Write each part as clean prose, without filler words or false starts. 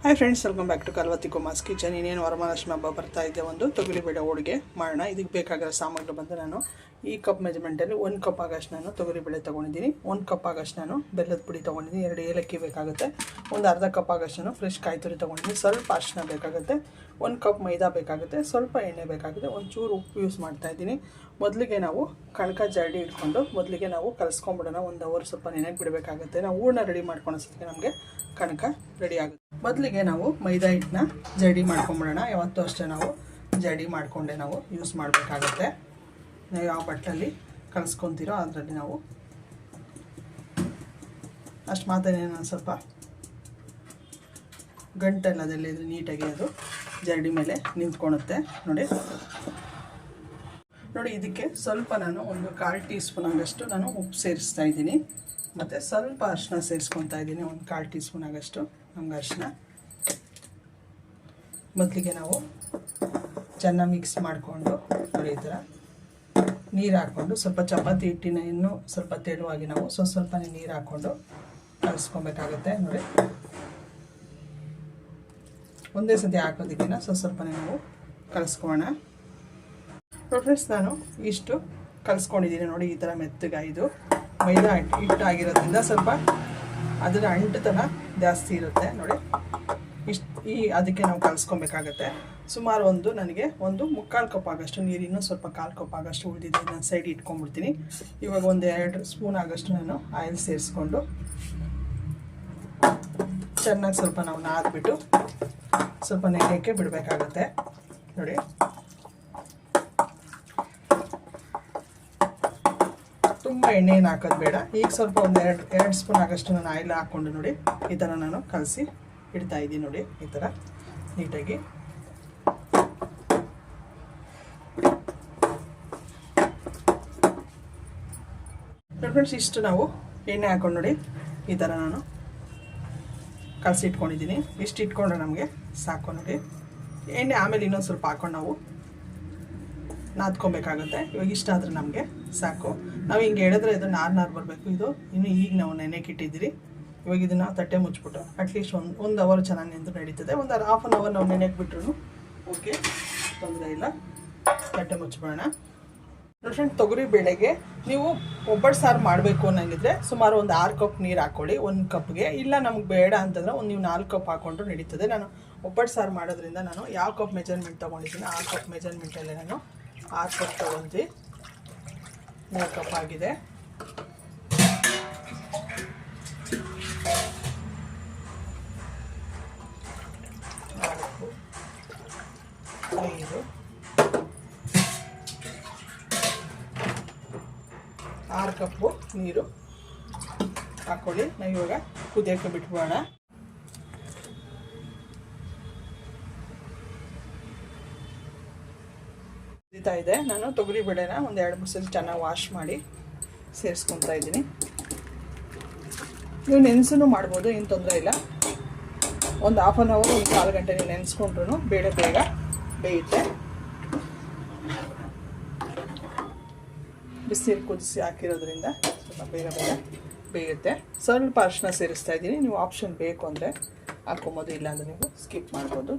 Hi friends, welcome back to Kalvathi Kumar's kitchen. ಇನ್ನೇನು ವರಮಹಾಲಕ್ಷ್ಮಿ ಹಬ್ಬ ಬರ್ತಾ ಇದೆ. ಒಂದು ತೊಗರಿಬೇಳೆ ಹೋಳಿಗೆ ಮಾಡೋಣ. ಇದಕ್ಕೆ ಬೇಕಾಗಿರೋ ಸಾಮಗ್ರಿ ಬಂದು ನಾನು ಈ ಕಪ್ ಮೆಜರ್ಮೆಂಟಲ್ಲಿ 1 ಕಪ್ ಆಗಷ್ಟು ನಾನು ತೊಗರಿಬೇಳೆ ತೊಗೊಂಡಿದ್ದೀನಿ. 1 ಕಪ್ ಆಗಷ್ಟು ನಾನು ಬೆಲ್ಲದ ಪುಡಿ ತೊಗೊಂಡಿದ್ದೀನಿ. 2 ಏಲಕ್ಕಿ ಬೇಕಾಗುತ್ತೆ. ಒಂದು ಅರ್ಧ ಕಪ್ ಆಗಷ್ಟು ನಾನು ಫ್ರೆಶ್ ಕಾಯಿ ತುರಿ ತೊಗೊಂಡಿದ್ದೀನಿ. ಸ್ವಲ್ಪ ಅರಿಶಿನ ಬೇಕಾಗುತ್ತೆ. 1 ಕಪ್ ಮೈದಾ ಬೇಕಾಗುತ್ತೆ. ಸ್ವಲ್ಪ ಎಣ್ಣೆ ಬೇಕಾಗುತ್ತೆ. ಒಂಚೂರು ಉಪ್ಪು ಯೂಸ್ ಮಾಡ್ತಾಯಿದ್ದೀನಿ. ಮೊದಲಿಗೆ ನಾವು ಕಣಕ ಜರಡಿ ಇಟ್ಕೊಂಡು ಮೊದಲಿಗೆ ನಾವು ಕಲಿಸ್ಕೊಂಡ್ಬಿಡೋಣ. 1 ಅವರ್ ಸ್ವಲ್ಪ ನೆನೆಗೆ ಬಿಡಬೇಕಾಗುತ್ತೆ. ನಾವು ಹೂರಣ ರೆಡಿ ಮಾಡ್ಕೊಳ್ಳೋಷ್ಟೊತ್ತಿಗೆ ನಮಗೆ ಕಣಕ ರೆಡಿ ಆಗುತ್ತೆ. ಮೊದಲಿಗೆ ನಾವು ಮೈದಾ ಹಿಟ್ಟನ್ನ ಜರಡಿ ಮಾಡ್ಕೊಂಬಿಡೋಣ. ಯಾವತ್ತೂ ಅಷ್ಟೇ ನಾವು ಜರಡಿ ಮಾಡಿಕೊಂಡೆ ನಾವು ಯೂಸ್ ಮಾಡಬೇಕಾಗತ್ತೆ. ನಾವು ಯಾವ ಬಟ್ಟಲಲ್ಲಿ ಕಲಿಸ್ಕೊತೀರೋ ಅದರಲ್ಲಿ ನಾವು ಅಷ್ಟು ಮಾತ್ರ ಸ್ವಲ್ಪ ಗಂಟೆಲ್ಲದೆಲ್ಲ ಇದು ನೀಟಾಗಿ ಅದು ಜರಡಿ ಮೇಲೆ ನಿಂತ್ಕೊಳುತ್ತೆ. ನೋಡಿ, ಇದಕ್ಕೆ ಸ್ವಲ್ಪ ನಾನು ಒಂದು 1/4 ಟೀ ಸ್ಪೂನ್ ಆಗಷ್ಟು ನಾನು ಉಪ್ಪು ಸೇರಿಸ್ತಾ ಇದ್ದೀನಿ. ಮತ್ತು ಸ್ವಲ್ಪ ಅರಿಶಿನ ಸೇರಿಸ್ಕೊತಾ ಇದ್ದೀನಿ. ಒಂದು 1/4 ಟೀ ಸ್ಪೂನ್ ಆಗಷ್ಟು ನಮ್ಗೆ ಅರಿಶಿನ. ಮೊದಲಿಗೆ ನಾವು ಚೆನ್ನಾಗಿ ಮಿಕ್ಸ್ ಮಾಡಿಕೊಂಡು ನೋಡಿ ಈ ಥರ ನೀರು ಹಾಕ್ಕೊಂಡು ಸ್ವಲ್ಪ ಚಪಾತಿ ಹಿಟ್ಟಿನ ಇನ್ನೂ ಸ್ವಲ್ಪ ತೆಳುವಾಗಿ ನಾವು ಸ್ವಲ್ಪನೇ ನೀರು ಹಾಕ್ಕೊಂಡು ಕಲಿಸ್ಕೊಬೇಕಾಗುತ್ತೆ. ನೋಡಿ, ಒಂದೇ ಸತಿ ಹಾಕೋದಕ್ಕಿಂತ ಸ್ವಲ್ಪನೇ ನಾವು ಕಲಿಸ್ಕೊಳ್ಳೋಣ. ಫ್ರೆಂಡ್ಸ್, ನಾನು ಇಷ್ಟು ಕಲಿಸ್ಕೊಂಡಿದ್ದೀನಿ. ನೋಡಿ, ಈ ಥರ ಮೆತ್ತಗಾಯಿದು ಮೈದಾ ಹಿಟ್ಟಾಗಿರೋದ್ರಿಂದ ಸ್ವಲ್ಪ ಅದರ ಅಂಟುತನ ಜಾಸ್ತಿ ಇರುತ್ತೆ. ನೋಡಿ, ಅದಕ್ಕೆ ನಾವು ಕಲಿಸ್ಕೊಬೇಕಾಗತ್ತೆ. ಸುಮಾರು ನನಗೆ ಒಂದು 3/4 ಕಪ್ ಆಗಷ್ಟು ನೀರು, ಇನ್ನೂ ಸ್ವಲ್ಪ 1/4 ಕಪ್ ಆಗಷ್ಟು ಉಳಿದಿದೆ. ನಾನು ಸೈಡ್ ಇಟ್ಕೊಂಡ್ಬಿಡ್ತೀನಿ. ಇವಾಗ ಒಂದು 2 ಸ್ಪೂನ್ ಆಗಷ್ಟು ನಾನು ಆಯಿಲ್ ಸೇರಿಸ್ಕೊಂಡು ಚೆನ್ನಾಗಿ ಸ್ವಲ್ಪ ನಾವು ನಾದ್ಬಿಟ್ಟು ಸ್ವಲ್ಪ ನೆನೆಯೋಕ್ಕೆ ಬಿಡಬೇಕಾಗತ್ತೆ. ನೋಡಿ, ತುಂಬ ಎಣ್ಣೆಯನ್ನು ಹಾಕೋದು ಬೇಡ. ಈಗ ಸ್ವಲ್ಪ ಒಂದು 2 ಸ್ಪೂನ್ ಆಗಷ್ಟು ನಾನು ಆಯಿಲ್ ಹಾಕ್ಕೊಂಡು ನೋಡಿ ಈ ಥರ ನಾನು ಕಲಸಿ ಇಡ್ತಾ ಇದ್ದೀನಿ. ನೋಡಿ, ಈ ಥರ ನೀಟಾಗಿ ಫ್ರೆಂಡ್ಸ್, ಇಷ್ಟು ನಾವು ಎಣ್ಣೆ ಹಾಕೊಂಡು ನೋಡಿ ಈ ಥರ ನಾನು ಕಲಸಿ ಇಟ್ಕೊಂಡಿದ್ದೀನಿ. ಇಷ್ಟು ಇಟ್ಕೊಂಡ್ರೆ ನಮಗೆ ಸಾಕು. ನೋಡಿ, ಎಣ್ಣೆ ಆಮೇಲೆ ಇನ್ನೊಂದು ಸ್ವಲ್ಪ ಹಾಕೊಂಡು ನಾವು ನಾದ್ಕೊಬೇಕಾಗುತ್ತೆ. ಇವಾಗ ಇಷ್ಟ ಆದರೆ ನಮಗೆ ಸಾಕು. ನಾವು ಹಿಂಗೆ ಎಳೆದ್ರೆ ಇದು ನಾರು ಬರಬೇಕು. ಇದು ಇನ್ನು ಈಗ ನಾವು ನೆನೆಗೆ ಇಟ್ಟಿದ್ದೀರಿ. ಇವಾಗ ಇದನ್ನು ತಟ್ಟೆ ಮುಚ್ಚಿಬಿಟ್ಟು ಅಟ್ಲೀಸ್ಟ್ ಒಂದು ಅವರ್ ಚೆನ್ನಾಗಿ ನೆಂದು ನಡೀತದೆ. ಒಂದು ½ ಅವರ್ ನಾವು ನೆನೆಗೆ ಬಿಟ್ರು ಓಕೆ, ತೊಂದರೆ ಇಲ್ಲ. ತಟ್ಟೆ ಮುಚ್ಚಿಬಿಡೋಣ. ಫ್ರೆಂಡ್, ತೊಗರಿ ಬೇಳೆಗೆ ನೀವು ಒಬ್ಬಟ್ಟು ಸಾರು ಮಾಡಬೇಕು ಅನ್ನಂಗಿದ್ರೆ ಸುಮಾರು ಒಂದು 6 ಕಪ್ ನೀರು ಹಾಕ್ಕೊಳ್ಳಿ 1 ಕಪ್ಗೆ. ಇಲ್ಲ ನಮ್ಗೆ ಬೇಡ ಅಂತಂದ್ರೆ ನೀವು 4 ಕಪ್ ಹಾಕ್ಕೊಂಡ್ರು ನಡೀತದೆ. ನಾನು ಒಬ್ಬಟ್ಟು ಸಾರು ಮಾಡೋದ್ರಿಂದ ನಾನು ಯಾವ ಕಪ್ ಮೆಜರ್ಮೆಂಟ್ ತೊಗೊಂಡಿದ್ದೀನಿ ಆ ಕಪ್ ಮೆಜರ್ಮೆಂಟಲ್ಲೇ ನಾನು 6 ಕಪ್ ತೊಗೊಂಡು 3 ಕಪ್ ಆಗಿದೆ. ಆರು ಕಪ್ಪು ನೀರು ಹಾಕ್ಕೊಳ್ಳಿ. ನಾವು ಇವಾಗ ಕುದಿಯೋಕ್ಕೆ ಬಿಟ್ಬಿಡೋಣ. ಕುದೀತಾ ಇದೆ. ನಾನು ತೊಗರಿ ಬೇಳೆನ ಒಂದು 2-3 ಸಲ ಚೆನ್ನಾಗಿ ವಾಶ್ ಮಾಡಿ ಸೇರಿಸ್ಕೊತಾ ಇದ್ದೀನಿ. ನೀವು ನೆನೆಸೂ ಮಾಡ್ಬೋದು, ಏನು ತೊಂದರೆ ಇಲ್ಲ. ಒಂದು ½ ಅವರ್, ಒಂದು 1/4 ಗಂಟೆ ನೀವು ನೆನೆಸ್ಕೊಂಡ್ರು ಬೇಳೆ ಬೇಗ ಬೇಯುತ್ತೆ. ಬಿಸಿನೀರು ಕುದಿಸಿ ಹಾಕಿರೋದ್ರಿಂದ ಸ್ವಲ್ಪ ಬೇಗ ಬೇಯುತ್ತೆ. ಸ್ವಲ್ಪ ಅರಿಶಿನ ಸೇರಿಸ್ತಾ ಇದ್ದೀನಿ. ನೀವು ಆಪ್ಷನ್ ಬೇಕು ಅಂದರೆ ಹಾಕ್ಕೊಬೋದು, ಇಲ್ಲಾಂದರೆ ನೀವು ಸ್ಕಿಪ್ ಮಾಡ್ಬೋದು.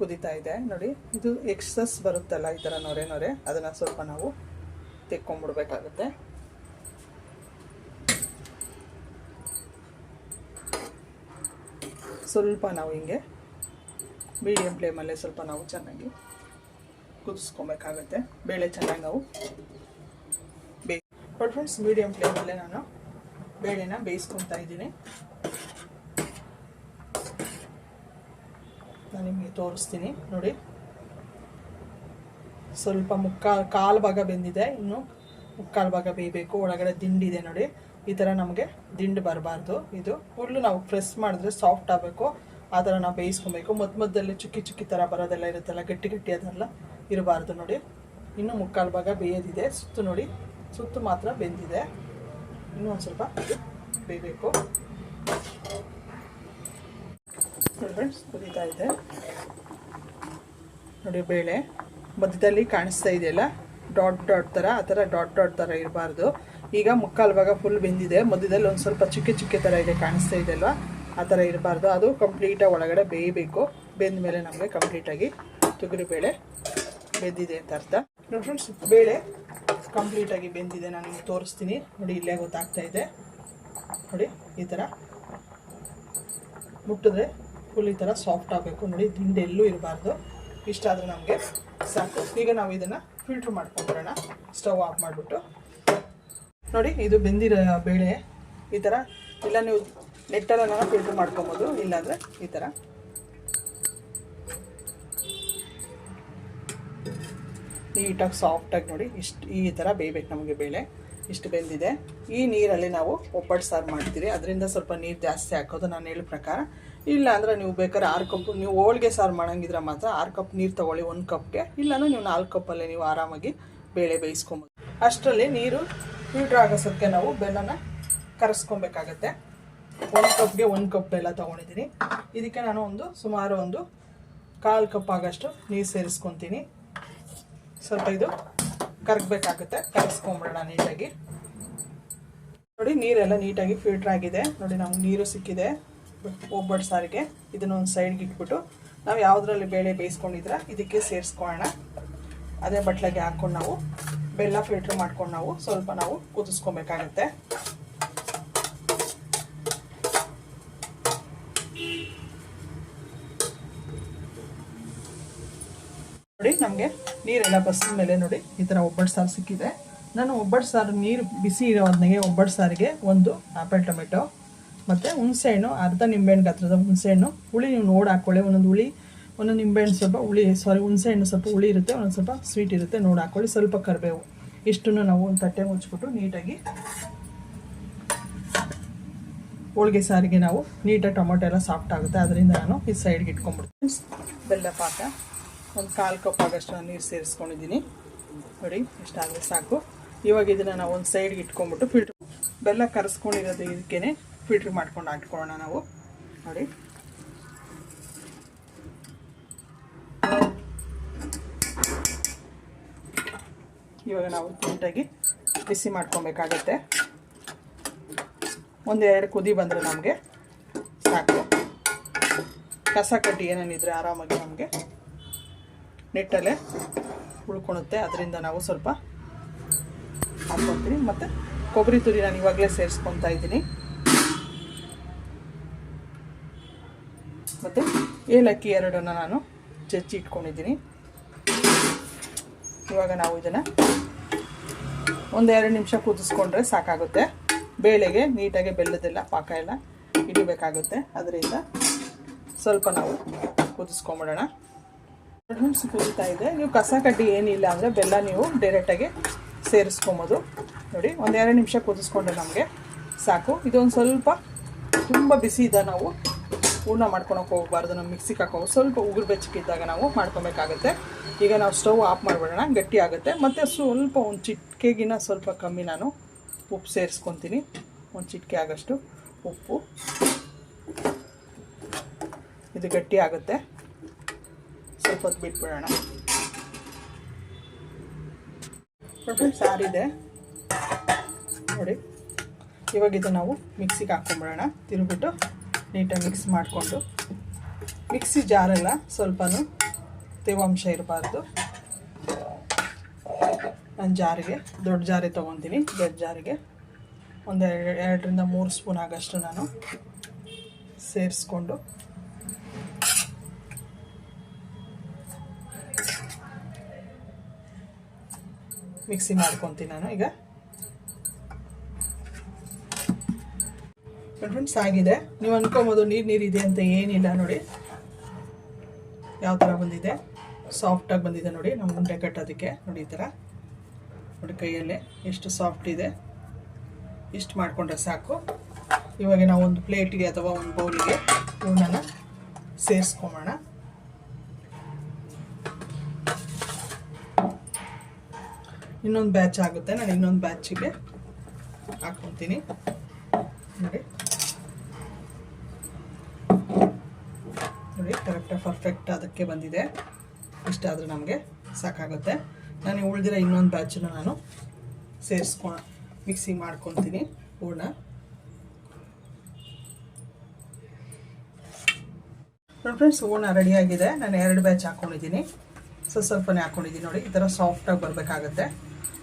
ಕುದೀತಾ ಇದೆ ನೋಡಿ. ಇದು ಎಕ್ಸಸ್ ಬರುತ್ತಲ್ಲ ಈ ಥರ ನೊರೆ, ಅದನ್ನು ಸ್ವಲ್ಪ ನಾವು ತೆಕ್ಕೊಂಬಿಡ್ಬೇಕಾಗುತ್ತೆ. ಸ್ವಲ್ಪ ನಾವು ಹಿಂಗೆ ಮೀಡಿಯಮ್ ಫ್ಲೇಮಲ್ಲೇ ಸ್ವಲ್ಪ ನಾವು ಚೆನ್ನಾಗಿ ಕುದಿಸ್ಕೊಬೇಕಾಗತ್ತೆ. ಬೇಳೆ ಚೆನ್ನಾಗಿ ನಾವು ಫ್ರೆಂಡ್ಸ್, ಮೀಡಿಯಮ್ ಫ್ಲೇಮಲ್ಲೇ ನಾನು ಬೇಳೆನ ಬೇಯಿಸ್ಕೊತಾ ಇದ್ದೀನಿ. ನಾನು ನಿಮಗೆ ತೋರಿಸ್ತೀನಿ ನೋಡಿ. ಸ್ವಲ್ಪ ಕಾಲು ಭಾಗ ಬೆಂದಿದೆ, ಇನ್ನು 3/4 ಭಾಗ ಬೇಯಬೇಕು. ಒಳಗಡೆ ದಿಂಡಿದೆ ನೋಡಿ. ಈ ಥರ ನಮಗೆ ದಿಂಡು ಬರಬಾರ್ದು. ಇದು ಫುಲ್ಲು ನಾವು ಪ್ರೆಸ್ ಮಾಡಿದ್ರೆ ಸಾಫ್ಟ್ ಆಗಬೇಕು. ಆ ಥರ ನಾವು ಬೇಯಿಸ್ಕೊಬೇಕು. ಮಧ್ಯದಲ್ಲಿ ಚುಕ್ಕಿ ಥರ ಬರೋದೆಲ್ಲ ಇರುತ್ತಲ್ಲ, ಗಟ್ಟಿ ಅದೆಲ್ಲ ಇರಬಾರ್ದು. ನೋಡಿ, ಇನ್ನೂ 3/4 ಭಾಗ ಬೇಯೋದಿದೆ. ಸುತ್ತು ನೋಡಿ, ಸುತ್ತು ಮಾತ್ರ ಬೆಂದಿದೆ. ಇನ್ನೂ ಒಂದು ಸ್ವಲ್ಪ ಬೇಯಬೇಕು. ಫ್ರೆಂಡ್ಸ್, ಕುದೀತಾ ಇದೆ ನೋಡಿ. ಬೇಳೆ ಮಧ್ಯದಲ್ಲಿ ಕಾಣಿಸ್ತಾ ಇದೆಯಲ್ಲ, ಡಾಟ್ ಥರ, ಆ ಥರ ಡಾಟ್ ಥರ ಇರಬಾರ್ದು. ಈಗ ಮುಕ್ಕಾಲು ಭಾಗ ಫುಲ್ ಬೆಂದಿದೆ. ಮಧ್ಯದಲ್ಲಿ ಒಂದು ಸ್ವಲ್ಪ ಚುಕ್ಕೆ ಚುಕ್ಕೆ ಥರ ಇದೆ, ಕಾಣಿಸ್ತಾ ಇದೆ ಅಲ್ವಾ? ಆ ಥರ ಇರಬಾರ್ದು, ಅದು ಕಂಪ್ಲೀಟಾಗಿ ಒಳಗಡೆ ಬೇಯಬೇಕು. ಬೆಂದ ಮೇಲೆ ನಮಗೆ ಕಂಪ್ಲೀಟಾಗಿ ತೊಗರಿಬೇಳೆ ಬೆಂದಿದೆ ಅಂತ ಅರ್ಥ. ನೋಡಿ ಫ್ರೆಂಡ್ಸ್, ಬೇಳೆ ಕಂಪ್ಲೀಟಾಗಿ ಬೆಂದಿದೆ. ನಾನು ನಿಮಗೆ ತೋರಿಸ್ತೀನಿ ನೋಡಿ, ಇಲ್ಲೇ ಗೊತ್ತಾಗ್ತಾ ಇದೆ ನೋಡಿ. ಈ ಥರ ಮುಟ್ಟಿದ್ರೆ ಫುಲ್ ಈ ಥರ ಸಾಫ್ಟ್ ಆಗಬೇಕು ನೋಡಿ, ದಿಂಡೆ ಎಲ್ಲೂ ಇರಬಾರ್ದು. ಇಷ್ಟಾದರೆ ನಮಗೆ ಸಾಕು. ಈಗ ನಾವು ಇದನ್ನು ಫಿಲ್ಟ್ರ್ ಮಾಡ್ಕೊಂಡ್ಬಿಡೋಣ. ಸ್ಟವ್ ಆಫ್ ಮಾಡಿಬಿಟ್ಟು ನೋಡಿ, ಇದು ಬೆಂದಿರೋ ಬೇಳೆ ಈ ಥರ. ಇಲ್ಲ ನೀವು ನೆಟ್ಟೆಲ್ಲ ಫಿಲ್ಟ್ರ್ ಮಾಡ್ಕೊಬೋದು, ಇಲ್ಲಾಂದರೆ ಈ ಥರ ನೀಟಾಗಿ ಸಾಫ್ಟಾಗಿ ನೋಡಿ ಈ ಥರ ಬೇಯಬೇಕು ನಮಗೆ ಬೇಳೆ. ಇಷ್ಟು ಬೆಂದಿದೆ. ಈ ನೀರಲ್ಲಿ ನಾವು ಒಬ್ಬಟ್ಟು ಸಾರು ಮಾಡ್ತೀರಿ, ಅದರಿಂದ ಸ್ವಲ್ಪ ನೀರು ಜಾಸ್ತಿ ಹಾಕೋದು ನಾನು ಹೇಳೋ ಪ್ರಕಾರ. ಇಲ್ಲ ಅಂದರೆ ನೀವು ಬೇಕಾದ್ರೆ 6 ಕಪ್, ನೀವು ಹೋಳಿಗೆ ಸಾರು ಮಾಡೋಂಗಿದ್ರೆ ಮಾತ್ರ 6 ಕಪ್ ನೀರು ತೊಗೊಳ್ಳಿ 1 ಕಪ್ಗೆ. ಇಲ್ಲಾಂದರೆ ನೀವು 4 ಕಪ್ಪಲ್ಲೇ ನೀವು ಆರಾಮಾಗಿ ಬೇಳೆ ಬೇಯಿಸ್ಕೊಬೋದು. ಅಷ್ಟರಲ್ಲಿ ನೀರು ಫಿಲ್ಟ್ರ್ ಆಗೋಸೋಕ್ಕೆ ನಾವು ಬೆಲ್ಲನ ಕರಗಿಸ್ಕೊಬೇಕಾಗತ್ತೆ. 1 ಕಪ್ಗೆ 1 ಕಪ್ ಬೆಲ್ಲ ತೊಗೊಂಡಿದ್ದೀನಿ. ಇದಕ್ಕೆ ನಾನು ಸುಮಾರು 1/4 ಕಪ್ ಆಗೋಷ್ಟು ನೀರು ಸೇರಿಸ್ಕೊತೀನಿ. ಸ್ವಲ್ಪ ಇದು ಕರಗಬೇಕಾಗುತ್ತೆ, ಕರಗಿಸ್ಕೊಂಬಿಡೋಣ ನೀಟಾಗಿ. ನೋಡಿ, ನೀರೆಲ್ಲ ನೀಟಾಗಿ ಫಿಲ್ಟ್ರ್ ಆಗಿದೆ ನೋಡಿ. ನಮ್ಗೆ ನೀರು ಸಿಕ್ಕಿದೆ ಒಬ್ಬಟ್ಟು ಸಾರಿಗೆ. ಇದನ್ನು ಒಂದು ಸೈಡ್ಗೆ ಇಟ್ಬಿಟ್ಟು ನಾವು ಯಾವುದರಲ್ಲಿ ಬೇಳೆ ಬೇಯಿಸ್ಕೊಂಡಿದ್ರೆ ಇದಕ್ಕೆ ಸೇರಿಸ್ಕೊಳ್ಳೋಣ. ಅದೇ ಬಟ್ಲಿಗೆ ಹಾಕ್ಕೊಂಡು ನಾವು ಬೆಲ್ಲ ಫಿಲ್ಟ್ರ್ ಮಾಡ್ಕೊಂಡು ನಾವು ಸ್ವಲ್ಪ ಕುದಿಸ್ಕೊಬೇಕಾಗತ್ತೆ. ನೋಡಿ, ನಮಗೆ ನೀರೆಲ್ಲ ಬಸಿದ ಮೇಲೆ ನೋಡಿ ಈ ಥರ ಒಬ್ಬಟ್ಟು ಸಾರು ಸಿಕ್ಕಿದೆ. ನಾನು ಒಬ್ಬಟ್ಟು ಸಾರು ನೀರು ಬಿಸಿ ಇರೋದನ್ನಾಗೆ ಒಬ್ಬಟ್ಟು ಸಾರಿಗೆ 1 ಆಪಲ್ ಟೊಮೆಟೊ ಮತ್ತು ಹುಣಸೆಹಣ್ಣು, ಅರ್ಧ ನಿಂಬೆಹಣ್ಣು ಗಾತ್ರದ ಹುಣಸೆಹಣ್ಣು. ಹುಳಿ ನೀವು ನೋಡಿ ಹಾಕ್ಕೊಳ್ಳಿ. ಒಂದೊಂದು ನಿಂಬೆಹಣ್ಣು ಸ್ವಲ್ಪ ಹುಣಸೆಹಣ್ಣು ಸ್ವಲ್ಪ ಹುಳಿ ಇರುತ್ತೆ, ಒಂದೊಂದು ಸ್ವಲ್ಪ ಸ್ವೀಟ್ ಇರುತ್ತೆ, ನೋಡಿ ಹಾಕ್ಕೊಳ್ಳಿ. ಸ್ವಲ್ಪ ಕರಿಬೇವು. ಇಷ್ಟನ್ನು ನಾವು ಒಂದು ತಟ್ಟೆ ಮುಚ್ಚಿಬಿಟ್ಟು ನೀಟಾಗಿ ಹೋಳಿಗೆ ಸಾರಿಗೆ ನಾವು ನೀಟಾಗಿ ಟೊಮೊಟೊ ಎಲ್ಲ ಸಾಫ್ಟ್ ಆಗುತ್ತೆ, ಅದರಿಂದ ನಾನು ಈ ಸೈಡ್ಗೆ ಇಟ್ಕೊಂಡ್ಬಿಡ್ತೀನಿ. ಬೆಲ್ಲ ಪಾಕ 1/4 ಕಪ್ ಆಗೋಷ್ಟು ನಾನು ನೀರು ಸೇರಿಸ್ಕೊಂಡಿದ್ದೀನಿ ನೋಡಿ. ಇಷ್ಟಾದರೆ ಸಾಕು. ಇವಾಗ ಇದನ್ನು ನಾವು ಒಂದು ಸೈಡ್ಗೆ ಇಟ್ಕೊಂಡ್ಬಿಟ್ಟು ಫಿಲ್ಟ್ರ್ ಬೆಲ್ಲ ಕರೆಸ್ಕೊಂಡಿರೋದು ಇದಕ್ಕೇ ಫಿಲ್ಟ್ರ್ ಮಾಡ್ಕೊಂಡು ಹಾಕ್ಕೊಳ್ಳೋಣ ನಾವು ನೋಡಿ. ಇವಾಗ ನಾವು ನೀಟಾಗಿ ಬಿಸಿ ಮಾಡ್ಕೊಬೇಕಾಗತ್ತೆ. 1-2 ಕುದಿ ಬಂದರೆ ನಮಗೆ ಸಾಕು. ಕಸ ಕಡ್ಡಿ ಏನೇನಿದ್ರೆ ಆರಾಮಾಗಿ ನಮಗೆ ನೆಟ್ಟಲ್ಲೇ ಉಳ್ಕೊಳುತ್ತೆ, ಅದರಿಂದ ನಾವು ಸ್ವಲ್ಪ ಹಾಕ್ಕೊಳ್ತೀನಿ. ಮತ್ತು ಕೊಬ್ಬರಿ ತುರಿ ನಾನು ಇವಾಗಲೇ ಸೇರಿಸ್ಕೊತಾ ಇದ್ದೀನಿ. ಮತ್ತು ಏಲಕ್ಕಿ 2 ನಾನು ಜಜ್ಜಿ ಇಟ್ಕೊಂಡಿದ್ದೀನಿ. ಇವಾಗ ನಾವು ಇದನ್ನು 1-2 ನಿಮಿಷ ಕುದಿಸ್ಕೊಂಡ್ರೆ ಸಾಕಾಗುತ್ತೆ. ಬೇಳೆಗೆ ನೀಟಾಗಿ ಬೆಲ್ಲದೆಲ್ಲ ಪಾಕ ಎಲ್ಲ ಹಿಡಿಬೇಕಾಗುತ್ತೆ, ಅದರಿಂದ ಸ್ವಲ್ಪ ನಾವು ಕುದಿಸ್ಕೊಂಬಿಡೋಣ. ಕುದೀತಾ ಇದೆ. ನೀವು ಕಸ ಕಡ್ಡಿ ಏನಿಲ್ಲ ಅಂದರೆ ಬೆಲ್ಲ ನೀವು ಡೈರೆಕ್ಟಾಗಿ ಸೇರಿಸ್ಕೊಬೋದು ನೋಡಿ. 1-2 ನಿಮಿಷ ಕುದಿಸ್ಕೊಂಡ್ರೆ ನಮಗೆ ಸಾಕು. ಇದೊಂದು ಸ್ವಲ್ಪ ತುಂಬ ಬಿಸಿ ಇದ್ದಾಗ ನಾವು ಹೂರ್ಣ ಮಾಡ್ಕೊಳಕ್ಕೆ ಹೋಗಬಾರ್ದು, ನಮ್ಮ ಮಿಕ್ಸಿಗೆ ಹಾಕೋದು ಸ್ವಲ್ಪ ಉಗುರು ಬೆಚ್ಚಕ್ಕಿದ್ದಾಗ ನಾವು ಮಾಡ್ಕೊಬೇಕಾಗುತ್ತೆ. ಈಗ ನಾವು ಸ್ಟವ್ ಆಫ್ ಮಾಡಿಬಿಡೋಣ, ಗಟ್ಟಿ ಆಗುತ್ತೆ. ಮತ್ತು ಸ್ವಲ್ಪ ಒಂದು ಚಿಟಿಕೆಗಿನ ಸ್ವಲ್ಪ ಕಮ್ಮಿ ನಾನು ಉಪ್ಪು ಸೇರಿಸ್ಕೊತೀನಿ. ಒಂದು ಚಿಟಿಕೆ ಆಗೋಷ್ಟು ಉಪ್ಪು. ಇದು ಗಟ್ಟಿ ಆಗುತ್ತೆ, ಸ್ವಲ್ಪ ಹೊತ್ತು ಬಿಟ್ಬಿಡೋಣ. ಸಾರಿದೆ ನೋಡಿ. ಇವಾಗ ಇದು ನಾವು ಮಿಕ್ಸಿಗೆ ಹಾಕ್ಕೊಂಬಿಡೋಣ. ತಿರುಗಿಬಿಟ್ಟು ನೀಟಾಗಿ ಮಿಕ್ಸ್ ಮಾಡಿಕೊಂಡು, ಮಿಕ್ಸಿ ಜಾರೆಲ್ಲ ಸ್ವಲ್ಪನೂ ತೇವಾಂಶ ಇರಬಾರ್ದು. ನಾನು ಜಾರಿಗೆ ದೊಡ್ಡ ಜಾರಿ ತೊಗೊತೀನಿ. ದೊಡ್ಡ ಜಾರಿಗೆ 2-3 ಸ್ಪೂನ್ ಆಗೋಷ್ಟು ನಾನು ಸೇರಿಸ್ಕೊಂಡು ಮಿಕ್ಸಿ ಮಾಡ್ಕೊತೀನಿ ನಾನು. ಈಗ ಫ್ರೆಂಡ್ಸ್ ಆಗಿದೆ. ನೀವು ಅಂದ್ಕೊಬೋದು ನೀರಿದೆ ಅಂತ, ಏನಿಲ್ಲ ನೋಡಿ ಯಾವ ಥರ ಬಂದಿದೆ, ಸಾಫ್ಟಾಗಿ ಬಂದಿದೆ ನೋಡಿ. ನಮ್ಮ ಉಂಡೆ ಕಟ್ಟೋದಕ್ಕೆ ನೋಡಿ ಈ ಥರ ನೋಡಿ, ಕೈಯಲ್ಲೇ ಎಷ್ಟು ಸಾಫ್ಟ್ ಇದೆ. ಇಷ್ಟು ಮಾಡಿಕೊಂಡ್ರೆ ಸಾಕು. ಇವಾಗ ನಾವು ಒಂದು ಪ್ಲೇಟ್ಗೆ ಅಥವಾ ಒಂದು ಬೌಲಿಗೆ ಹೂರ್ಣನ ಸೇರಿಸ್ಕೊಂಬೋಣ. ಇನ್ನೊಂದು ಬ್ಯಾಚ್ ಆಗುತ್ತೆ, ನಾನು ಇನ್ನೊಂದು ಬ್ಯಾಚಿಗೆ ಹಾಕ್ಕೊತೀನಿ ನೋಡಿ. ನೋಡಿ ಕರೆಕ್ಟಾಗಿ ಪರ್ಫೆಕ್ಟ್ ಅದಕ್ಕೆ ಬಂದಿದೆ. ಇಷ್ಟಾದರೂ ನಮಗೆ ಸಾಕಾಗುತ್ತೆ. ನಾನು ಉಳಿದಿರೋ ಇನ್ನೊಂದು ಬ್ಯಾಚನ್ನು ನಾನು ಮಿಕ್ಸಿ ಮಾಡ್ಕೊತೀನಿ ಹೂರಣ. ನೋಡಿ ಫ್ರೆಂಡ್ಸ್, ಹೂರಣ ರೆಡಿಯಾಗಿದೆ. ನಾನು 2 ಬ್ಯಾಚ್ ಹಾಕ್ಕೊಂಡಿದ್ದೀನಿ. ಸ್ವಲ್ಪನೇ ಹಾಕ್ಕೊಂಡಿದ್ದೀನಿ. ನೋಡಿ ಈ ಥರ ಸಾಫ್ಟಾಗಿ ಬರಬೇಕಾಗತ್ತೆ.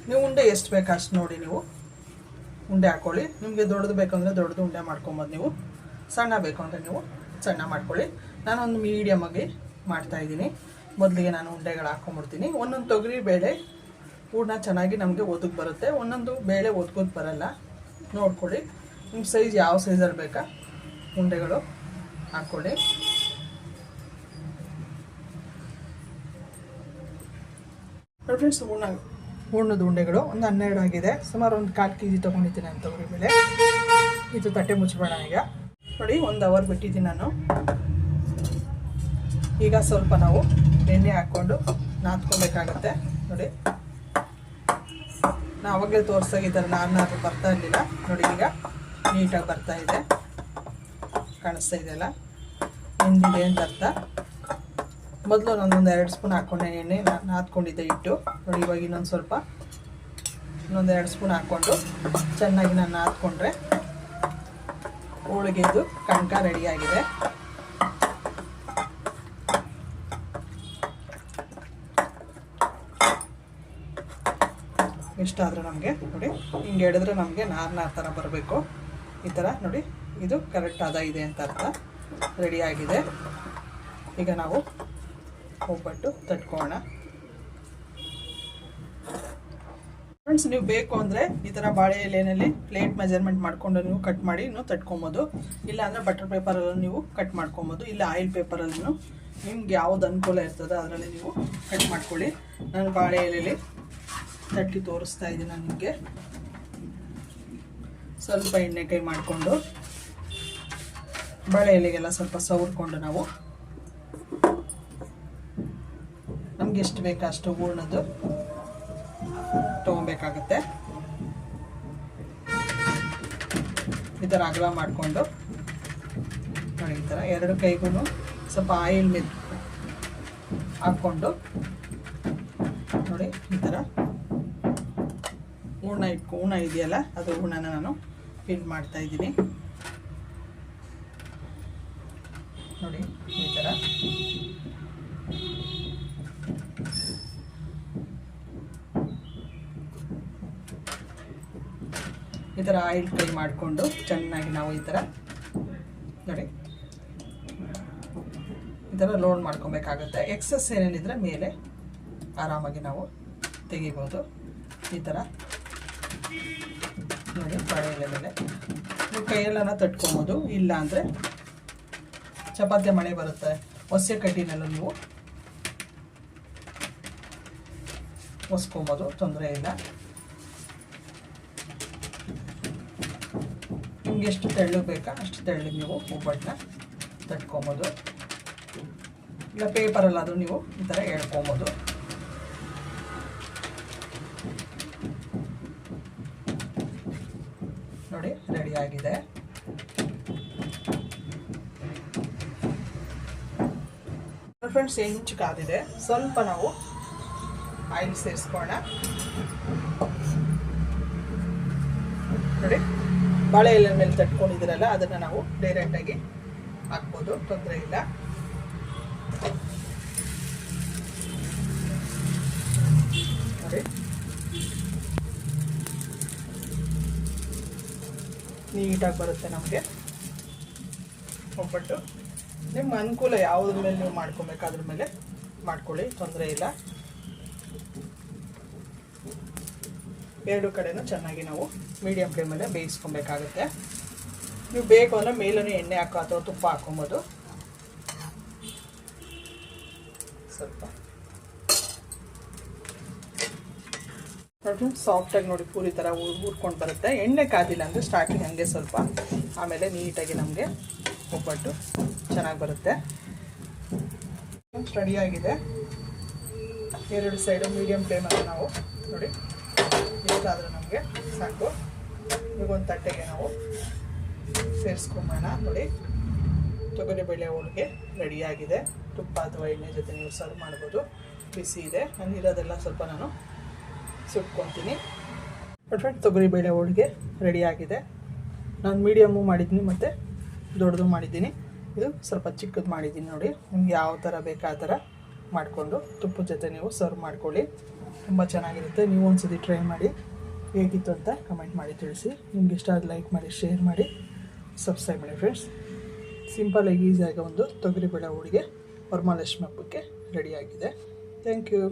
ನೀವು ಉಂಡೆ ಎಷ್ಟು ಬೇಕು ಅಷ್ಟು ನೋಡಿ ನೀವು ಉಂಡೆ ಹಾಕ್ಕೊಳ್ಳಿ. ನಿಮಗೆ ದೊಡ್ಡದು ಬೇಕಂದರೆ ದೊಡ್ಡದು ಉಂಡೆ ಮಾಡ್ಕೊಬೋದು. ನೀವು ಸಣ್ಣ ಬೇಕು ಅಂದರೆ ನೀವು ಸಣ್ಣ ಮಾಡ್ಕೊಳ್ಳಿ. ನಾನೊಂದು ಮೀಡಿಯಮಾಗಿ ಮಾಡ್ತಾಯಿದ್ದೀನಿ. ಮೊದಲಿಗೆ ನಾನು ಉಂಡೆಗಳು ಹಾಕ್ಕೊಂಬಿಡ್ತೀನಿ. ಒಂದೊಂದು ತೊಗರಿ ಬೇಳೆ ಹೂರಣ ಚೆನ್ನಾಗಿ ನಮಗೆ ಒದಗಿ ಬರುತ್ತೆ, ಒಂದೊಂದು ಬೇಳೆ ಒದಗೋದು ಬರಲ್ಲ. ನೋಡ್ಕೊಳ್ಳಿ ನಿಮ್ಮ ಸೈಜ್ ಯಾವ ಸೈಜಲ್ಲಿ ಬೇಕಾ ಉಂಡೆಗಳು ಹಾಕ್ಕೊಳ್ಳಿ. ನೋಡಿ ಫ್ರೆಂಡ್ಸ್, ಹೂರ್ಣದ ಉಂಡೆಗಳು ಒಂದು 12 ಆಗಿದೆ. ಸುಮಾರು ಒಂದು 1/4 kg ತೊಗೊಂಡಿದ್ದೀನಿ ನಾನು ತೊಗರಿಬೇಳೆ. ಇದು ತಟ್ಟೆ ಮುಚ್ಚಬೇಡ. ಈಗ ನೋಡಿ 1 ಅವರ್ ಬಿಟ್ಟಿದ್ದೀನಿ ನಾನು. ಈಗ ಸ್ವಲ್ಪ ನಾವು ಎಣ್ಣೆ ಹಾಕ್ಕೊಂಡು ನಾದ್ಕೊಬೇಕಾಗತ್ತೆ. ನೋಡಿ ನಾ ಅವಾಗಲೇ ತೋರಿಸಾಗಿದ್ದಾರೆ, ನಾರು ಬರ್ತಾ ಇರಲಿಲ್ಲ. ನೋಡಿ ಈಗ ನೀಟಾಗಿ ಬರ್ತಾ ಇದೆ, ಕಾಣಿಸ್ತಾ ಇದೆಯಲ್ಲ, ಎಂದಿದೆ ಅಂತ ಅರ್ಥ. ಮೊದಲು ನಾನೊಂದು 2 ಸ್ಪೂನ್ ಹಾಕ್ಕೊಂಡೆ ಎಣ್ಣೆ, ನಾದ್ಕೊಂಡಿದ್ದೆ ಹಿಟ್ಟು. ನೋಡಿ ಇವಾಗ ಇನ್ನೊಂದು 2 ಸ್ಪೂನ್ ಹಾಕ್ಕೊಂಡು ಚೆನ್ನಾಗಿ ನಾನು ನಾದ್ಕೊಂಡ್ರೆ ಹೋಳಿಗೆದು ಕಣಕ ರೆಡಿಯಾಗಿದೆ. ಇಷ್ಟಾದರೂ ನಮಗೆ ನೋಡಿ ಹಿಂಗೆ ಹಿಡಿದ್ರೆ ನಮಗೆ ನಾರು ಥರ ಬರಬೇಕು. ಈ ಥರ ನೋಡಿ ಇದು ಕರೆಕ್ಟ್ ಇದೆ ಅಂತ ಅರ್ಥ. ರೆಡಿಯಾಗಿದೆ. ಈಗ ನಾವು ಒಬ್ಬಟ್ಟು ತಟ್ಕೊಳ್ಳೋಣ. ಫ್ರೆಂಡ್ಸ್, ನೀವು ಬೇಕು ಅಂದರೆ ಈ ಥರ ಬಾಳೆ ಎಲೆಯಲ್ಲಿ ಪ್ಲೇಟ್ ಮೆಜರ್ಮೆಂಟ್ ಮಾಡಿಕೊಂಡು ನೀವು ಕಟ್ ಮಾಡಿ ತಟ್ಕೊಬೋದು. ಇಲ್ಲ ಅಂದರೆ ಬಟರ್ ಪೇಪರಲ್ಲೂ ನೀವು ಕಟ್ ಮಾಡ್ಕೊಬೋದು. ಇಲ್ಲ ಆಯಿಲ್ ಪೇಪರಲ್ಲೂ ನಿಮ್ಗೆ ಯಾವ್ದು ಅನುಕೂಲ ಇರ್ತದೆ ಅದರಲ್ಲಿ ನೀವು ಕಟ್ ಮಾಡ್ಕೊಳ್ಳಿ. ನಾನು ಬಾಳೆ ಎಲೆಯಲ್ಲಿ ತಟ್ಟಿ ತೋರಿಸ್ತಾ ಇದ್ದೀನಿ. ನಾನು ನಿಮಗೆ ಸ್ವಲ್ಪ ಎಣ್ಣೆ ಕೈ ಮಾಡಿಕೊಂಡು ಬಾಳೆ ಎಲೆಗೆಲ್ಲ ಸ್ವಲ್ಪ ಸವರ್ಕೊಂಡು ನಾವು ನಮ್ಗೆ ಎಷ್ಟು ಬೇಕು ಅಷ್ಟು ಹೂರ್ಣದ್ದು ತೊಗೊಬೇಕಾಗುತ್ತೆ. ಈ ಥರ ಅಗಲ ಮಾಡಿಕೊಂಡು ನೋಡಿ ಈ ಥರ 2 ಕೈಗೂ ಸ್ವಲ್ಪ ಆಯಿಲ್ ಮೇಲೆ ಹಾಕ್ಕೊಂಡು ನೋಡಿ ಈ ಥರ ಹೂರ್ಣ ಇದೆಯಲ್ಲ ಅದು ಹೂರ್ಣನ ನಾನು ಫಿಲ್ ಮಾಡ್ತಾ ಇದ್ದೀನಿ. ನೋಡಿ ಈ ಥರ ಆಯಿಲ್ ಫ್ರೈ ಮಾಡಿಕೊಂಡು ಚೆನ್ನಾಗಿ ನಾವು ಈ ಥರ ನೋಡಿ ಈ ಥರ ಲೋಡ್ ಮಾಡ್ಕೊಬೇಕಾಗುತ್ತೆ. ಎಕ್ಸಸ್ ಏನೇನಿದ್ರೆ ಮೇಲೆ ಆರಾಮಾಗಿ ನಾವು ತೆಗಿಬೋದು. ಈ ಥರ ನೋಡಿ ಬಾಳೆ ಎಲೆ ಮೇಲೆ ನೀವು ಕೈಯೆಲ್ಲ ತಟ್ಕೊಬೋದು. ಇಲ್ಲ ಅಂದರೆ ಚಪಾತಿ ಮಣೆ ಬರುತ್ತೆ, ಒಸೆ ಕಡ್ಡಿನೆಲ್ಲ ನೀವು ಒಸ್ಕೊಬೋದು, ತೊಂದರೆ ಇಲ್ಲ. ನಿಮ್ಗೆ ಎಷ್ಟು ತೆಳ್ಳಗೆ ಬೇಕಾ ಅಷ್ಟು ತೆಳ್ಳಗೆ ನೀವು ಒಬ್ಬಟ್ಟನ್ನ ತಟ್ಕೊಬೋದು. ಇಲ್ಲ ಪೇಪರಲ್ಲಾದರೂ ನೀವು ಈ ಥರ ಎಳ್ಕೊಬೋದು. ನೋಡಿ ರೆಡಿಯಾಗಿದೆ. ಫ್ರೆಂಡ್ಸ್, ಇಂಚು ಕಾದಿದೆ. ಸ್ವಲ್ಪ ನಾವು ಆಯಿಲ್ ಸೇರಿಸ್ಕೋಣ. ನೋಡಿ ಬಾಳೆ ಎಲೆ ಮೇಲೆ ತಟ್ಕೊಂಡಿದ್ದೀರಲ್ಲ ಅದನ್ನು ನಾವು ಡೈರೆಕ್ಟಾಗಿ ಹಾಕ್ಬೋದು, ತೊಂದರೆ ಇಲ್ಲ. ನೋಡಿ ನೀಟಾಗಿ ಬರುತ್ತೆ ನಮಗೆ ಒಬ್ಬಟ್ಟು. ನಿಮ್ಮ ಅನುಕೂಲ ಯಾವುದ್ರ ಮೇಲೆ ನೀವು ಮಾಡ್ಕೊಬೇಕು ಅದ್ರ ಮೇಲೆ ಮಾಡ್ಕೊಳ್ಳಿ, ತೊಂದರೆ ಇಲ್ಲ. 2 ಕಡೆನೂ ಚೆನ್ನಾಗಿ ನಾವು ಮೀಡಿಯಮ್ ಫ್ಲೇಮಲ್ಲೇ ಬೇಯಿಸ್ಕೊಬೇಕಾಗುತ್ತೆ. ನೀವು ಬೇಕು ಅಂದರೆ ಮೇಲೂ ಎಣ್ಣೆ ಹಾಕೋ ಅಥವಾ ತುಪ್ಪ ಹಾಕೊಬೋದು. ಸ್ವಲ್ಪ ಸಾಫ್ಟಾಗಿ ನೋಡಿ ಪೂರಿ ಥರ ಊರ್ಕೊಂಡು ಬರುತ್ತೆ. ಎಣ್ಣೆ ಕಾದಿಲ್ಲ ಅಂದರೆ ಸ್ಟಾರ್ಟಿಂಗ್ ಹಂಗೆ ಸ್ವಲ್ಪ, ಆಮೇಲೆ ನೀಟಾಗಿ ನಮಗೆ ಒಬ್ಬಟ್ಟು ಚೆನ್ನಾಗಿ ಬರುತ್ತೆ. ರೆಡಿಯಾಗಿದೆ. 2 ಸೈಡು ಮೀಡಿಯಮ್ ಫ್ಲೇಮಲ್ಲಿ ನಾವು ನೋಡಿ ಇಷ್ಟಾದರೂ ನಮಗೆ ಸಾಕು. ಈಗ ಒಂದು ತಟ್ಟೆಗೆ ನಾವು ಸೇರಿಸ್ಕೊಂಬೋಣ. ನೋಡಿ ತೊಗರಿಬೇಳೆ ಹೋಳಿಗೆ ರೆಡಿಯಾಗಿದೆ. ತುಪ್ಪ ಅಥವಾ ಎಣ್ಣೆ ಜೊತೆ ನೀವು ಸರ್ವ್ ಮಾಡ್ಬೋದು. ಬಿಸಿ ಇದೆ. ನಾನು ಇರೋದೆಲ್ಲ ಸ್ವಲ್ಪ ನಾನು ಸುಟ್ಕೊತೀನಿ. ಫ್ರೆಂಡ್ಸ್ ತೊಗರಿಬೇಳೆ ಹೋಳಿಗೆ ರೆಡಿಯಾಗಿದೆ. ನಾನು ಮೀಡಿಯಮ್ಮು ಮಾಡಿದ್ದೀನಿ ಮತ್ತು ದೊಡ್ಡದು ಮಾಡಿದ್ದೀನಿ. ಇದು ಸ್ವಲ್ಪ ಚಿಕ್ಕದು ಮಾಡಿದ್ದೀನಿ ನೋಡಿ. ನಿಮ್ಗೆ ಯಾವ ಥರ ಬೇಕು ಆ ಥರ ಮಾಡಿಕೊಂಡು ತುಪ್ಪದ ಜೊತೆ ನೀವು ಸರ್ವ್ ಮಾಡ್ಕೊಳ್ಳಿ. ತುಂಬ ಚೆನ್ನಾಗಿರುತ್ತೆ. ನೀವು ಒಂದ್ಸತಿ ಟ್ರೈ ಮಾಡಿ ಹೇಗಿತ್ತು ಅಂತ ಕಮೆಂಟ್ ಮಾಡಿ ತಿಳಿಸಿ. ನಿಮ್ಗೆ ಇಷ್ಟ ಆದ ಲೈಕ್ ಮಾಡಿ, ಶೇರ್ ಮಾಡಿ, ಸಬ್ಸ್ಕ್ರೈಬ್ ಮಾಡಿ ಫ್ರೆಂಡ್ಸ್. ಸಿಂಪಲಾಗಿ ಈಸಿಯಾಗಿ ಒಂದು ತೊಗರಿಬೇಳೆ ಹೋಳಿಗೆ ವರಮಹಾಲಕ್ಷ್ಮಿ ಹಬ್ಬಕ್ಕೆ ರೆಡಿಯಾಗಿದೆ. Thank you.